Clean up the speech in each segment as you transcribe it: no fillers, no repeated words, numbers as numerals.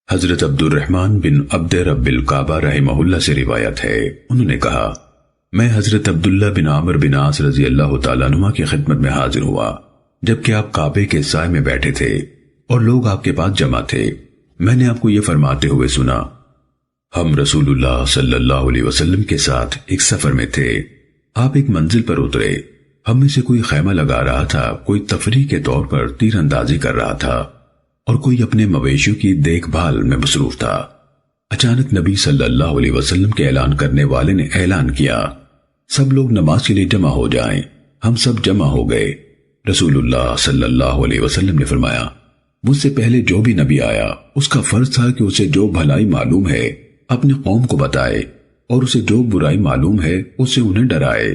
حضرت عبد الرحمن بن عبد رب الکعبہ رحمہ اللہ سے روایت ہے، انہوں نے کہا میں حضرت عبداللہ بن عامر بن عاص رضی اللہ تعالیٰ عنہ کی خدمت میں حاضر ہوا جبکہ آپ کعبے کے سائے میں بیٹھے تھے اور لوگ آپ کے پاس جمع تھے۔ میں نے آپ کو یہ فرماتے ہوئے سنا، ہم رسول اللہ صلی اللہ علیہ وسلم کے ساتھ ایک سفر میں تھے، آپ ایک منزل پر اترے، ہم میں سے کوئی خیمہ لگا رہا تھا، کوئی تفریح کے طور پر تیر اندازی کر رہا تھا اور کوئی اپنے مویشیوں کی دیکھ بھال میں مصروف تھا۔ اچانک نبی صلی اللہ علیہ وسلم کے اعلان کرنے والے نے اعلان کیا، سب لوگ نماز کے لیے جمع ہو جائیں۔ ہم سب جمع ہو گئے۔ رسول اللہ صلی اللہ علیہ وسلم نے فرمایا، مجھ سے پہلے جو بھی نبی آیا اس کا فرض تھا کہ اسے جو بھلائی معلوم ہے اپنے قوم کو بتائے اور اسے جو برائی معلوم ہے اسے انہیں ڈرائے۔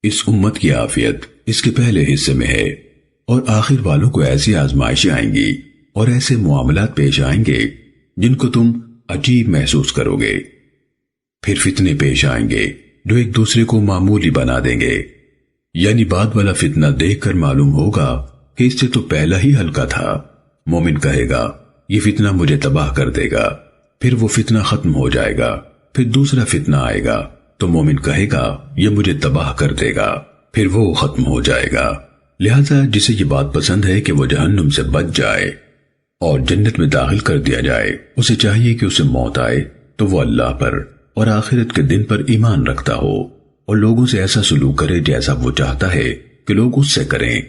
اس امت کی عافیت اس کے پہلے حصے میں ہے، اور آخر والوں کو ایسی آزمائشیں آئیں گی اور ایسے معاملات پیش آئیں گے جن کو تم عجیب محسوس کرو گے۔ پھر فتنے پیش آئیں گے جو ایک دوسرے کو معمولی بنا دیں گے، یعنی بعد والا فتنہ دیکھ کر معلوم ہوگا کہ اس سے تو پہلا ہی ہلکا تھا۔ مومن کہے گا یہ فتنہ مجھے تباہ کر دے گا، پھر وہ فتنہ ختم ہو جائے گا، پھر دوسرا فتنہ آئے گا تو مومن کہے گا یہ مجھے تباہ کر دے گا، پھر وہ ختم ہو جائے گا۔ لہذا جسے یہ بات پسند ہے کہ وہ جہنم سے بچ جائے اور جنت میں داخل کر دیا جائے، اسے چاہیے کہ اسے موت آئے تو وہ اللہ پر اور آخرت کے دن پر ایمان رکھتا ہو اور لوگوں سے ایسا سلوک کرے جیسا وہ چاہتا ہے کہ لوگ اس سے کریں،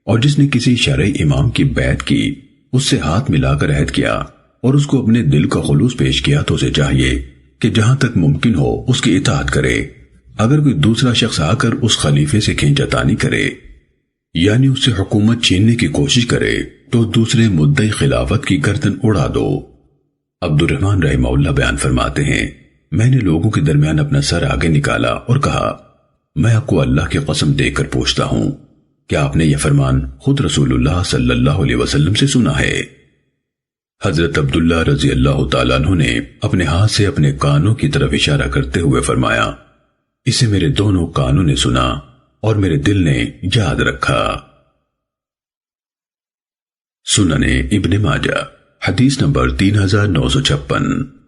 اور جس نے کسی شرعی امام کی بیعت کی اس سے ہاتھ ملا کر عہد کیا اور اس کو اپنے دل کا خلوص پیش کیا تو اسے چاہیے کہ جہاں تک ممکن ہو اس کی اطاعت کرے۔ اگر کوئی دوسرا شخص آ کر اس خلیفے سے کھینچتانی کرے یعنی اس سے حکومت چھیننے کی کوشش کرے تو دوسرے مدعی خلافت کی گردن اڑا دو۔ عبد الرحمن رحمہ اللہ بیان فرماتے ہیں، میں نے لوگوں کے درمیان اپنا سر آگے نکالا اور کہا میں آپ کو اللہ کی قسم دے کر پوچھتا ہوں کیا آپ نے یہ فرمان خود رسول اللہ صلی اللہ علیہ وسلم سے سنا ہے؟ حضرت عبداللہ رضی اللہ تعالیٰ عنہ نے اپنے ہاتھ سے اپنے کانوں کی طرف اشارہ کرتے ہوئے فرمایا، اسے میرے دونوں کانوں نے سنا اور میرے دل نے یاد رکھا۔ سنن ابن ماجہ حدیث نمبر 3956۔